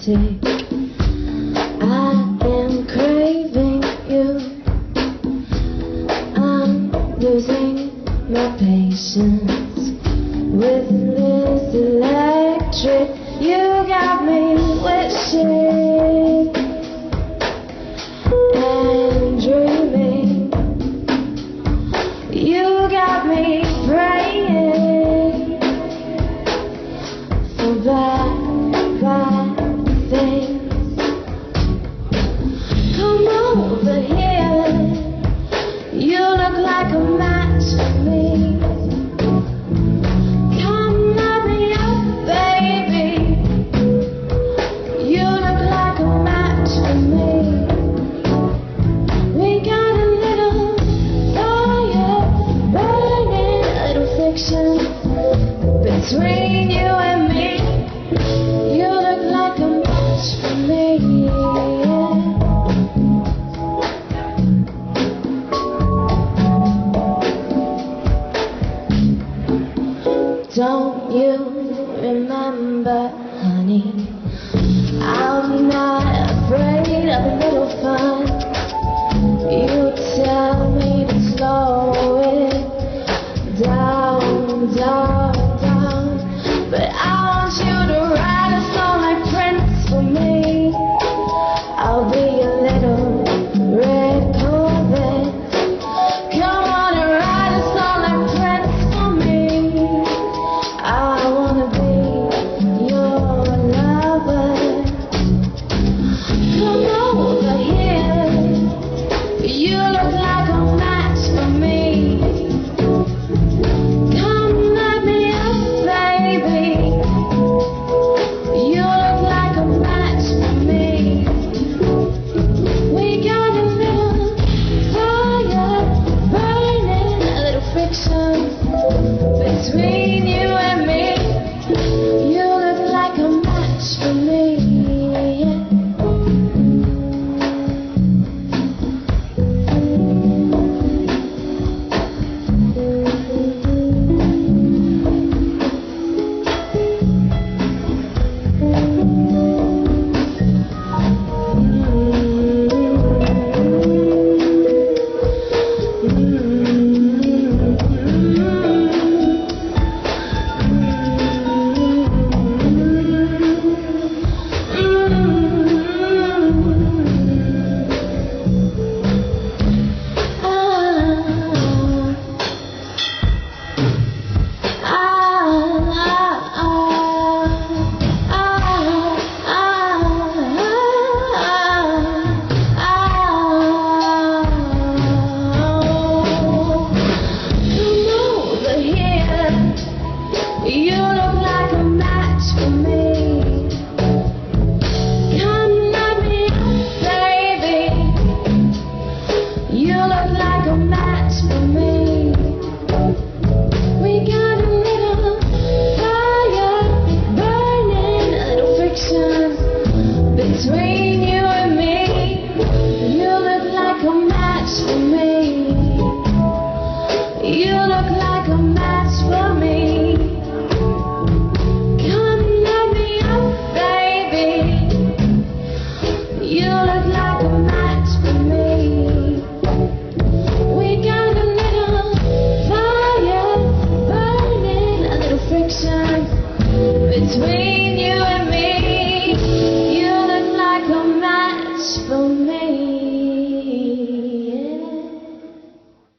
sick. I am craving you. I'm losing my patience with this electric. You got me wishing and dreaming. You got me praying for bad things. Come over here. You look like a match for me. Come let me up, baby. You look like a match for me. We got a little fire burning, a little fiction between you and me. You look like a match for me. Don't you remember, honey? I'm not afraid of a little fun. You tell me to slow it down, down, down. But I want you to ride a song like Prince for me. I'll be a little red Corvette. Come on and ride a song like Prince for me. I wanna be your lover. Come over here. You look like a match for me. Come let me up, baby. You look like a match for me. We got a little fire burning, a little friction between you and me. You look like a match for me. You look like a match for me. Come let me up, baby. You look like a match for me. We got a little fire burning, a little friction between you and me. You look like a match for me. You look like a match for me. You look like a match for me. We got a little fire burning, a little friction between you and me. You look like a match for me.